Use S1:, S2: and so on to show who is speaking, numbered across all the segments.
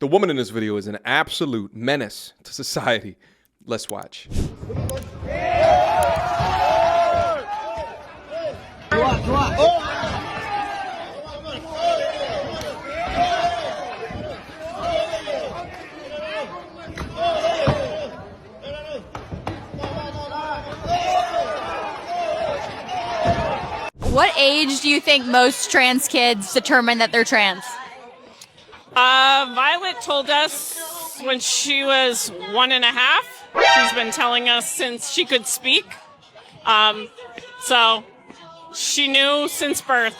S1: The woman in this video is an absolute menace to society. Let's watch.
S2: What age do you think most trans kids determine that they're trans?
S3: Violet told us when she was 1.5. She's been telling us since she could speak. So she knew since birth.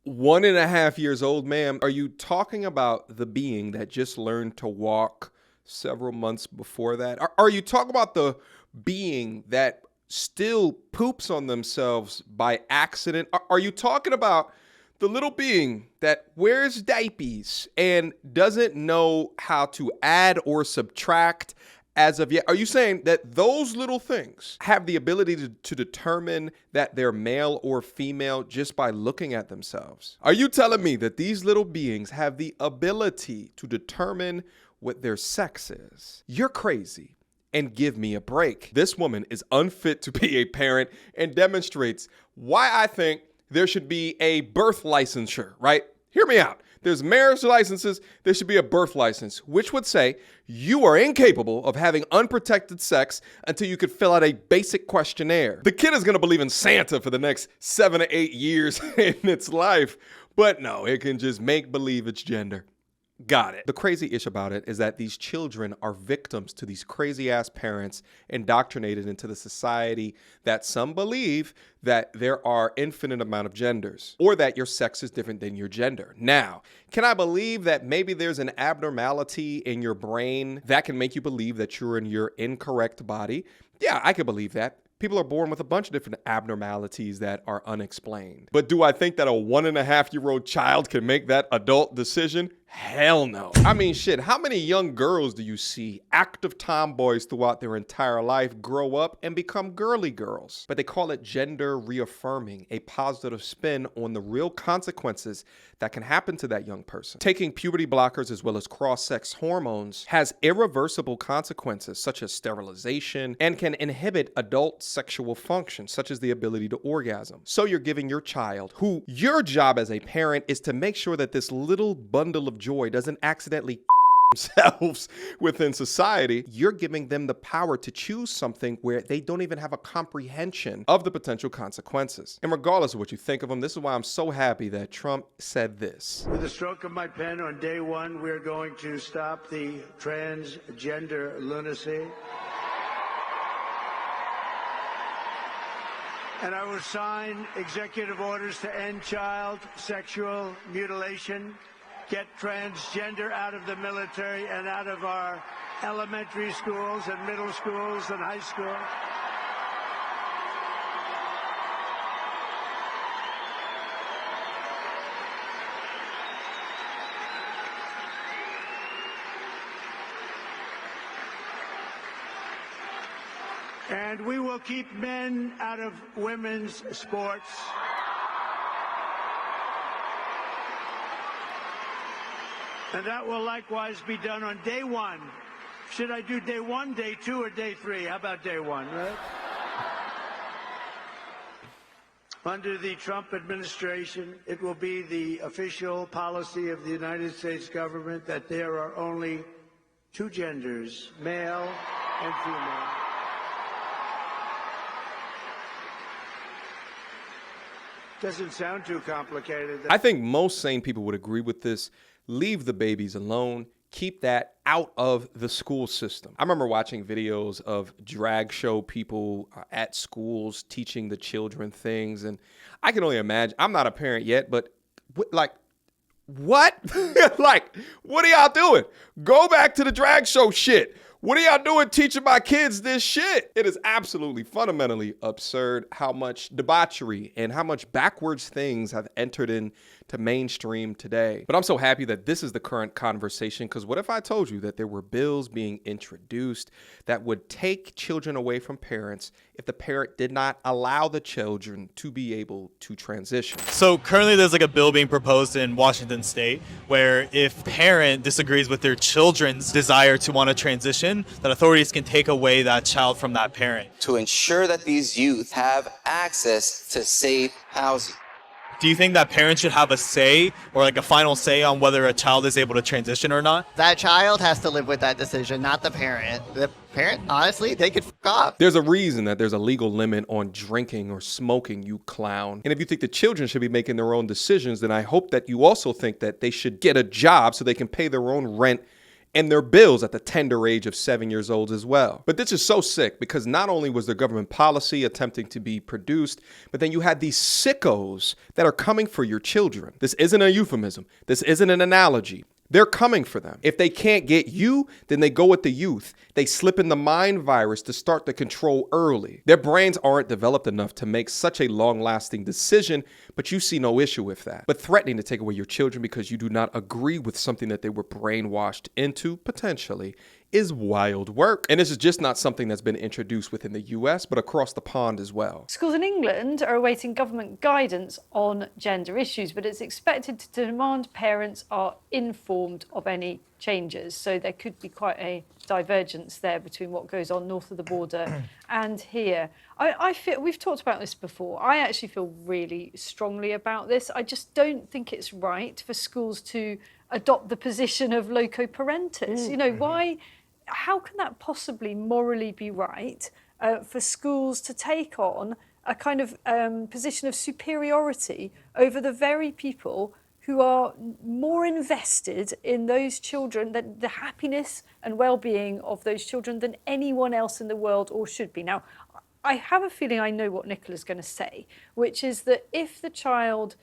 S1: 1.5 years old, ma'am. Are you talking about the being that just learned to walk several months before that? Are you talking about the being that still poops on themselves by accident? Are you talking about the little being that wears diapers and doesn't know how to add or subtract as of yet? Are you saying that those little things have the ability to determine that they're male or female just by looking at themselves? Are you telling me that these little beings have the ability to determine what their sex is? You're crazy. And give me a break. This woman is unfit to be a parent and demonstrates why I think there should be a birth licensure, right? Hear me out. There's marriage licenses, there should be a birth license, which would say you are incapable of having unprotected sex until you could fill out a basic questionnaire. The kid is gonna believe in Santa for the next 7 to 8 years in its life, but no, it can just make believe its gender. Got it. The crazy issue about it is that these children are victims to these crazy ass parents indoctrinated into the society that some believe that there are infinite amount of genders or that your sex is different than your gender. Now, can I believe that maybe there's an abnormality in your brain that can make you believe that you're in your incorrect body? Yeah, I could believe that. People are born with a bunch of different abnormalities that are unexplained. But do I think that a 1.5-year-old child can make that adult decision? Hell no. I mean, shit, how many young girls do you see, active tomboys throughout their entire life, grow up and become girly girls? But they call it gender reaffirming, a positive spin on the real consequences that can happen to that young person. Taking puberty blockers as well as cross-sex hormones has irreversible consequences such as sterilization and can inhibit adult sexual function, such as the ability to orgasm. So you're giving your child, who your job as a parent is to make sure that this little bundle of joy doesn't accidentally themselves within society, you're giving them the power to choose something where they don't even have a comprehension of the potential consequences. And regardless of what you think of them, this is why I'm so happy that Trump said this.
S4: With the stroke of my pen on day one, we're going to stop the transgender lunacy. And I will sign executive orders to end child sexual mutilation, get transgender out of the military and out of our elementary schools and middle schools and high schools. And we will keep men out of women's sports. And that will likewise be done on day one. Should I do day one, day two, or day three? How about day one, right? Under the Trump administration, it will be the official policy of the United States government that there are only two genders, male and female. Doesn't sound too complicated.
S1: I think most sane people would agree with this. Leave the babies alone. Keep that out of the school system. I remember watching videos of drag show people at schools teaching the children things. And I can only imagine, I'm not a parent yet, but like, what? Like, what are y'all doing? Go back to the drag show shit. What are y'all doing teaching my kids this shit? It is absolutely fundamentally absurd how much debauchery and how much backwards things have entered into to mainstream today. But I'm so happy that this is the current conversation, because what if I told you that there were bills being introduced that would take children away from parents if the parent did not allow the children to be able to transition?
S5: So currently there's like a bill being proposed in Washington state where if parent disagrees with their children's desire to want to transition, that authorities can take away that child from that parent.
S6: To ensure that these youth have access to safe housing.
S5: Do you think that parents should have a say or like a final say on whether a child is able to transition or not?
S7: That child has to live with that decision, not the parent. The parent, honestly, they could fuck off.
S1: There's a reason that there's a legal limit on drinking or smoking, you clown. And if you think the children should be making their own decisions, then I hope that you also think that they should get a job so they can pay their own rent and their bills at the tender age of 7 years old as well. But this is so sick, because not only was there government policy attempting to be produced, but then you had these sickos that are coming for your children. This isn't a euphemism. This isn't an analogy. They're coming for them. If they can't get you, then they go with the youth. They slip in the mind virus to start the control early. Their brains aren't developed enough to make such a long-lasting decision, but you see no issue with that. But threatening to take away your children because you do not agree with something that they were brainwashed into, potentially, is wild work. And this is just not something that's been introduced within the US, but across the pond as well.
S8: Schools in England are awaiting government guidance on gender issues, but it's expected to demand parents are informed of any changes. So there could be quite a divergence there between what goes on north of the border and here. I feel, we've talked about this before, I actually feel really strongly about this. I just don't think it's right for schools to adopt the position of loco parentis. You know, why? How can that possibly morally be right for schools to take on a kind of position of superiority over the very people who are more invested in those children, that the happiness and well-being of those children than anyone else in the world, or should be? Now, I have a feeling I know what Nicola's going to say, which is that if the child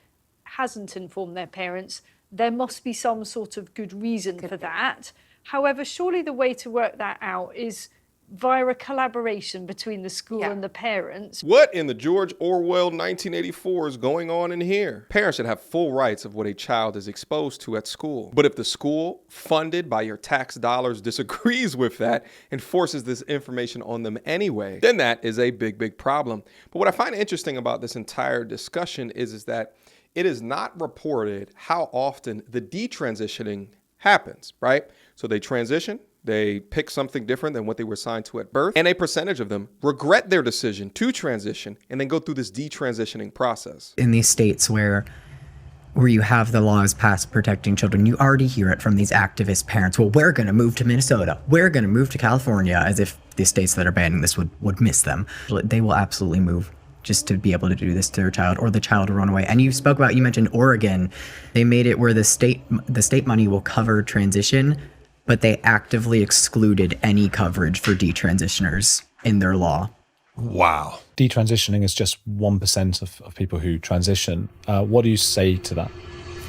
S8: hasn't informed their parents, there must be some sort of good reason for that. However, surely the way to work that out is via a collaboration between the school and the parents.
S1: What in the George Orwell 1984 is going on in here? Parents should have full rights of what a child is exposed to at school. But if the school, funded by your tax dollars, disagrees with that and forces this information on them anyway, then that is a big, big problem. But what I find interesting about this entire discussion is that it is not reported how often the detransitioning happens, right? So they transition, they pick something different than what they were assigned to at birth, and a percentage of them regret their decision to transition and then go through this detransitioning process.
S9: In these states where you have the laws passed protecting children, you already hear it from these activist parents. Well, we're going to move to Minnesota. We're going to move to California, as if the states that are banning this would miss them. They will absolutely move just to be able to do this to their child, or the child will run away. And you mentioned Oregon. They made it where the state money will cover transition, but they actively excluded any coverage for detransitioners in their law.
S10: Wow. Detransitioning is just 1% of people who transition. What do you say to that?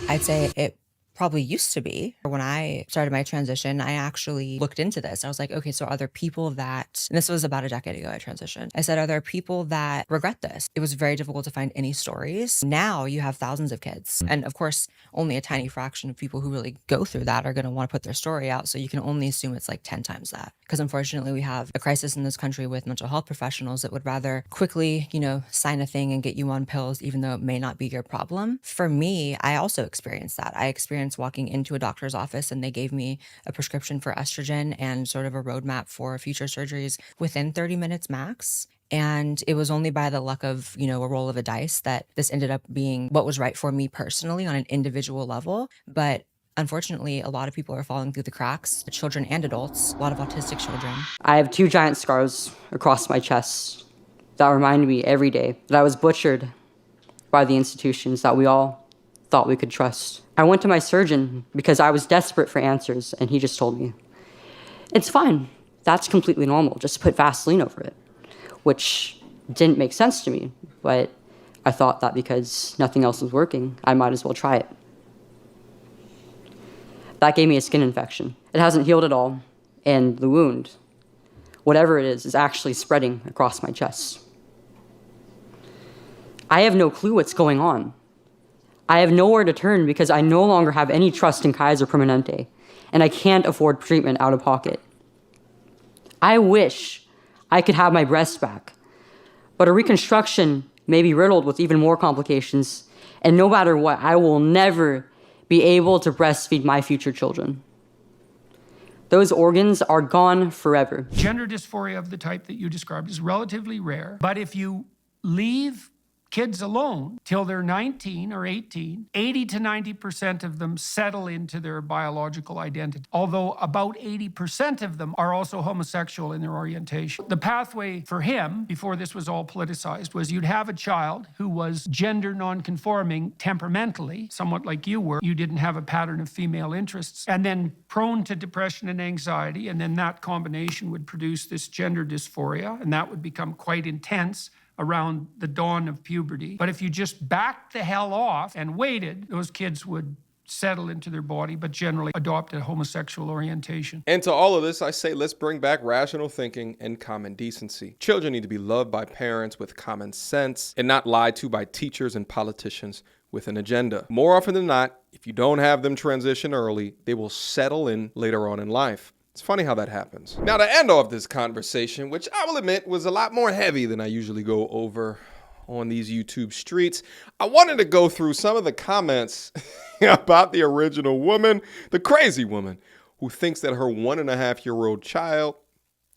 S11: I'd say it probably used to be. When I started my transition, I actually looked into this. I was like, okay, so are there people that, and this was about a decade ago I transitioned. I said, are there people that regret this? It was very difficult to find any stories. Now you have thousands of kids. And of course, only a tiny fraction of people who really go through that are going to want to put their story out. So you can only assume it's like 10 times that. Because unfortunately, we have a crisis in this country with mental health professionals that would rather quickly, sign a thing and get you on pills, even though it may not be your problem. For me, I also experienced that. I experienced walking into a doctor's office and they gave me a prescription for estrogen and sort of a roadmap for future surgeries within 30 minutes max. And it was only by the luck of, a roll of a dice that this ended up being what was right for me personally on an individual level. But unfortunately, a lot of people are falling through the cracks, children and adults, a lot of autistic children.
S12: I have 2 giant scars across my chest that remind me every day that I was butchered by the institutions that we all thought we could trust. I went to my surgeon because I was desperate for answers, and he just told me, it's fine. That's completely normal. Just put Vaseline over it, which didn't make sense to me, but I thought that because nothing else was working, I might as well try it. That gave me a skin infection. It hasn't healed at all, and the wound, whatever it is actually spreading across my chest. I have no clue what's going on. I have nowhere to turn because I no longer have any trust in Kaiser Permanente, and I can't afford treatment out of pocket. I wish I could have my breasts back, but a reconstruction may be riddled with even more complications, and no matter what, I will never be able to breastfeed my future children. Those organs are gone forever.
S13: Gender dysphoria of the type that you described is relatively rare, but if you leave kids alone till they're 19 or 18, 80 to 90% of them settle into their biological identity, although about 80% of them are also homosexual in their orientation. The pathway for him, before this was all politicized, was you'd have a child who was gender non-conforming temperamentally, somewhat like you were. You didn't have a pattern of female interests, and then prone to depression and anxiety, and then that combination would produce this gender dysphoria, and that would become quite intense around the dawn of puberty. But if you just backed the hell off and waited, those kids would settle into their body, but generally adopt a homosexual orientation.
S1: And to all of this, I say, let's bring back rational thinking and common decency. Children need to be loved by parents with common sense and not lied to by teachers and politicians with an agenda. More often than not, if you don't have them transition early, they will settle in later on in life. It's funny how that happens. Now, to end off this conversation, which I will admit was a lot more heavy than I usually go over on these YouTube streets, I wanted to go through some of the comments about the original woman, the crazy woman, who thinks that her 1.5-year-old child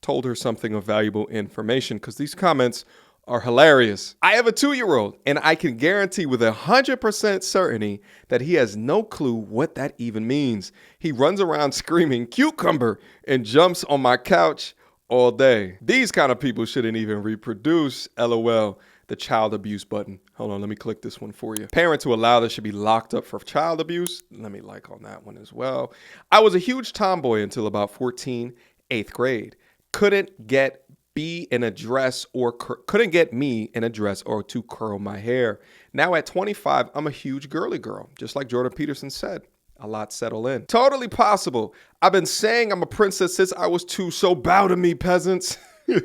S1: told her something of valuable information, because these comments are hilarious. I have a 2-year-old, and I can guarantee with 100% certainty that he has no clue what that even means. He runs around screaming cucumber and jumps on my couch all day. These kind of people shouldn't even reproduce, LOL. The child abuse button. Hold on, let me click this one for you. Parents who allow this should be locked up for child abuse. Let me like on that one as well. I was a huge tomboy until about 14, 8th grade. Couldn't get me an address or to curl my hair. Now at 25, I'm a huge girly girl, just like Jordan Peterson said. A lot settle in. Totally possible. I've been saying I'm a princess since I was 2, so bow to me, peasants.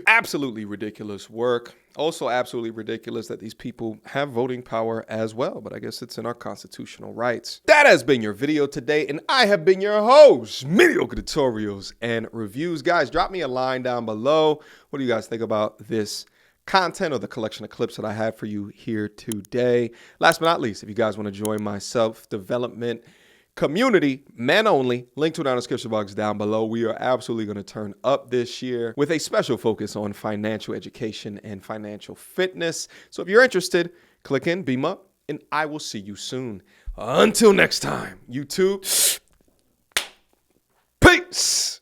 S1: Absolutely ridiculous work. Also absolutely ridiculous that these people have voting power as well, but I guess it's in our constitutional rights. That has been your video today, and I have been your host, Mediocre Tutorials and Reviews. Guys, drop me a line down below. What do you guys think about this content or the collection of clips that I had for you here today? Last but not least, if you guys want to join my self-development community, men only, link to it down in the description box down below. We are absolutely going to turn up this year with a special focus on financial education and financial fitness. So if you're interested, click in, beam up, and I will see you soon. Until next time, YouTube, peace.